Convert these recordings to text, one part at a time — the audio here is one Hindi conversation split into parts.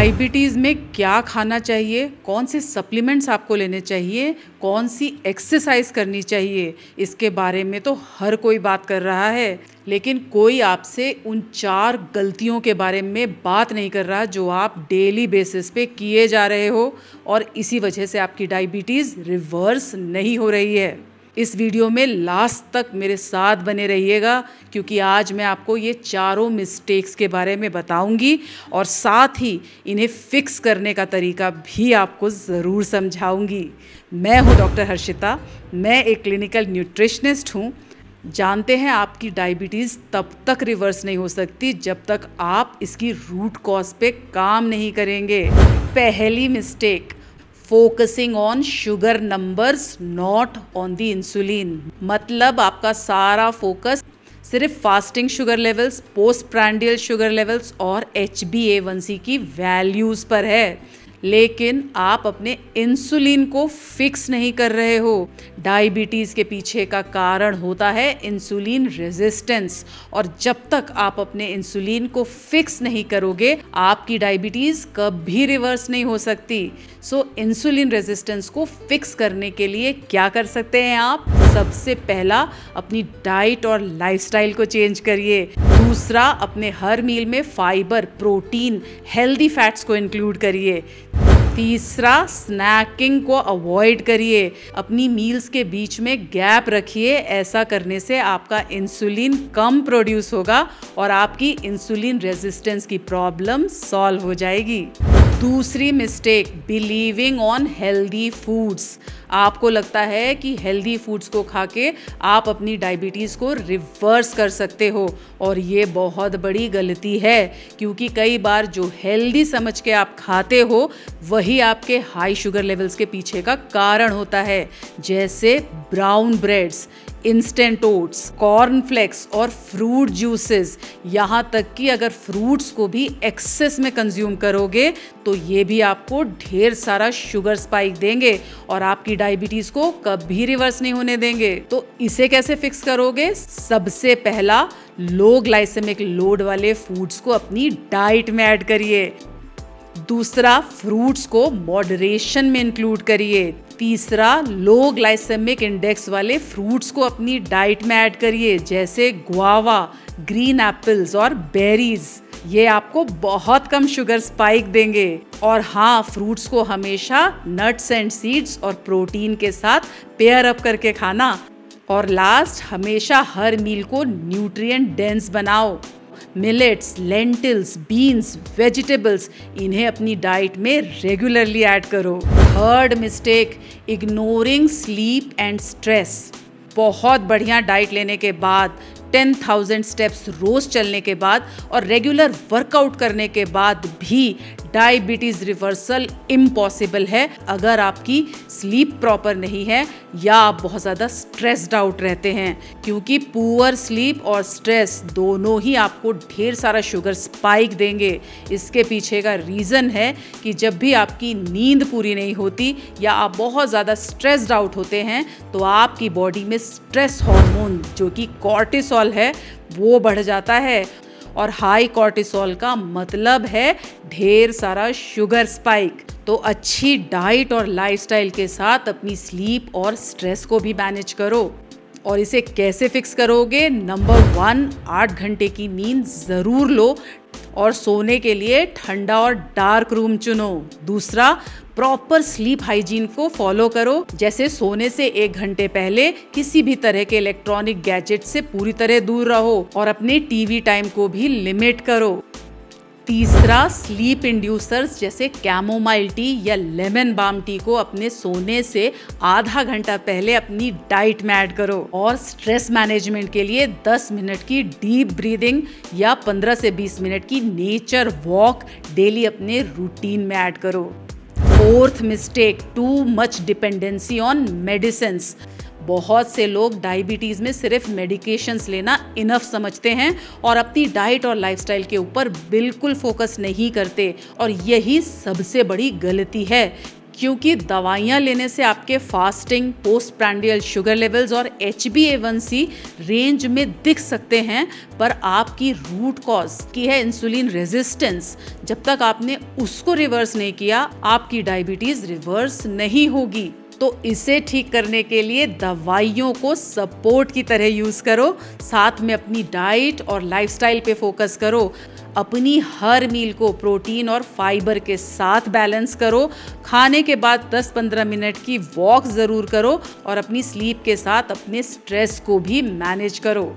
डायबिटीज़ में क्या खाना चाहिए, कौन से सप्लीमेंट्स आपको लेने चाहिए, कौन सी एक्सरसाइज करनी चाहिए, इसके बारे में तो हर कोई बात कर रहा है। लेकिन कोई आपसे उन 4 गलतियों के बारे में बात नहीं कर रहा जो आप डेली बेसिस पे किए जा रहे हो और इसी वजह से आपकी डायबिटीज़ रिवर्स नहीं हो रही है। इस वीडियो में लास्ट तक मेरे साथ बने रहिएगा क्योंकि आज मैं आपको ये चारों मिस्टेक्स के बारे में बताऊंगी और साथ ही इन्हें फिक्स करने का तरीका भी आपको ज़रूर समझाऊंगी। मैं हूँ डॉक्टर हर्षिता, मैं एक क्लिनिकल न्यूट्रिशनिस्ट हूँ। जानते हैं आपकी डायबिटीज़ तब तक रिवर्स नहीं हो सकती जब तक आप इसकी रूट कॉज पे काम नहीं करेंगे। पहली mistake, focusing on sugar numbers not on the insulin. मतलब आपका सारा फोकस सिर्फ fasting sugar levels, post prandial sugar levels और HbA1c की वैल्यूज़ पर है, लेकिन आप अपने इंसुलिन को फिक्स नहीं कर रहे हो। डायबिटीज़ के पीछे का कारण होता है इंसुलिन रेजिस्टेंस और जब तक आप अपने इंसुलिन को फिक्स नहीं करोगे आपकी डायबिटीज़ कभी रिवर्स नहीं हो सकती। सो इंसुलिन रेजिस्टेंस को फिक्स करने के लिए क्या कर सकते हैं आप? सबसे पहला, अपनी डाइट और लाइफस्टाइल को चेंज करिए। दूसरा, अपने हर मील में फाइबर, प्रोटीन, हेल्दी फैट्स को इंक्लूड करिए। तीसरा, स्नैकिंग को अवॉइड करिए। अपनी मील्स के बीच में गैप रखिए। ऐसा करने से आपका इंसुलिन कम प्रोड्यूस होगा और आपकी इंसुलिन रेजिस्टेंस की प्रॉब्लम सॉल्व हो जाएगी। दूसरी mistake, believing on healthy foods. आपको लगता है कि हेल्दी फूड्स को खा के आप अपनी डायबिटीज़ को रिवर्स कर सकते हो और ये बहुत बड़ी गलती है क्योंकि कई बार जो हेल्दी समझ के आप खाते हो वही आपके हाई शुगर लेवल्स के पीछे का कारण होता है, जैसे brown breads, instant oats, cornflakes और फ्रूट जूसेस। यहाँ तक कि अगर फ्रूट्स को भी एक्सेस में कंज्यूम करोगे तो ये भी आपको ढेर सारा शुगर स्पाइक देंगे और आपकी डायबिटीज़ को कभी रिवर्स नहीं होने देंगे। तो इसे कैसे फिक्स करोगे? सबसे पहला, लो ग्लाइसेमिक लोड वाले फूड्स को अपनी डाइट में ऐड करिए। दूसरा, फ्रूट्स को मॉडरेशन में इंक्लूड करिए। तीसरा, लो ग्लाइसेमिक इंडेक्स वाले फ्रूट्स को अपनी डाइट में ऐड करिए, जैसे गुआवा, ग्रीन एप्पल्स और बेरीज। ये आपको बहुत कम शुगर स्पाइक देंगे। और हाँ, फ्रूट्स को हमेशा नट्स एंड सीड्स और प्रोटीन के साथ पेयर अप करके खाना। और लास्ट, हमेशा हर मील को न्यूट्रिएंट डेंस बनाओ। मिलेट्स, लेंटिल्स, बीन्स, वेजिटेबल्स, इन्हें अपनी डाइट में रेगुलरली ऐड करो। Third mistake, ignoring sleep and stress. बहुत बढ़िया डाइट लेने के बाद, 10,000 स्टेप्स रोज चलने के बाद और रेगुलर वर्कआउट करने के बाद भी डायबिटीज़ रिवर्सल इम्पॉसिबल है अगर आपकी स्लीप प्रॉपर नहीं है या आप बहुत ज़्यादा स्ट्रेस्ड आउट रहते हैं, क्योंकि पुअर स्लीप और स्ट्रेस दोनों ही आपको ढेर सारा शुगर स्पाइक देंगे। इसके पीछे का रीज़न है कि जब भी आपकी नींद पूरी नहीं होती या आप बहुत ज़्यादा स्ट्रेस्ड आउट होते हैं तो आपकी बॉडी में स्ट्रेस हार्मोन जो कि कॉर्टिसोल है वो बढ़ जाता है और हाई कॉर्टिसोल का मतलब है ढेर सारा शुगर स्पाइक। तो अच्छी डाइट और लाइफस्टाइल के साथ अपनी स्लीप और स्ट्रेस को भी मैनेज करो। और इसे कैसे फिक्स करोगे? नंबर 1, 8 घंटे की नींद ज़रूर लो और सोने के लिए ठंडा और डार्क रूम चुनो। दूसरा, प्रॉपर स्लीप हाइजीन को फॉलो करो, जैसे सोने से 1 घंटे पहले किसी भी तरह के इलेक्ट्रॉनिक गैजेट से पूरी तरह दूर रहो और अपने टीवी टाइम को भी लिमिट करो। तीसरा, स्लीप इंड्यूसर्स जैसे कैमोमाइल टी या लेमन बाम टी को अपने सोने से आधा घंटा पहले अपनी डाइट में ऐड करो। और स्ट्रेस मैनेजमेंट के लिए 10 मिनट की डीप ब्रीदिंग या 15 से 20 मिनट की नेचर वॉक डेली अपने रूटीन में ऐड करो। Fourth mistake, too much dependency on medicines. बहुत से लोग डायबिटीज़ में सिर्फ मेडिकेशंस लेना इनफ समझते हैं और अपनी डाइट और लाइफस्टाइल के ऊपर बिल्कुल फोकस नहीं करते और यही सबसे बड़ी गलती है क्योंकि दवाइयाँ लेने से आपके fasting, post prandial sugar levels और HbA1c रेंज में दिख सकते हैं, पर आपकी रूट कॉज की है इंसुलिन रेजिस्टेंस। जब तक आपने उसको रिवर्स नहीं किया, आपकी डायबिटीज रिवर्स नहीं होगी। तो इसे ठीक करने के लिए दवाइयों को सपोर्ट की तरह यूज करो, साथ में अपनी डाइट और लाइफस्टाइल पे फोकस करो। अपनी हर मील को प्रोटीन और फाइबर के साथ बैलेंस करो। खाने के बाद 10-15 मिनट की वॉक ज़रूर करो और अपनी स्लीप के साथ अपने स्ट्रेस को भी मैनेज करो।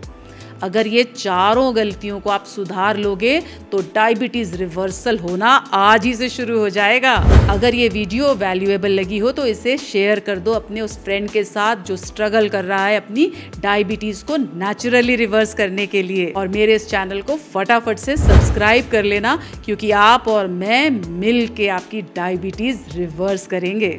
अगर ये चारों गलतियों को आप सुधार लोगे तो डायबिटीज रिवर्सल होना आज ही से शुरू हो जाएगा। अगर ये वीडियो वैल्यूएबल लगी हो तो इसे शेयर कर दो अपने उस फ्रेंड के साथ जो स्ट्रगल कर रहा है अपनी डायबिटीज को नेचुरली रिवर्स करने के लिए। और मेरे इस चैनल को फटाफट से सब्सक्राइब कर लेना, क्योंकि आप और मैं मिल के आपकी डायबिटीज रिवर्स करेंगे।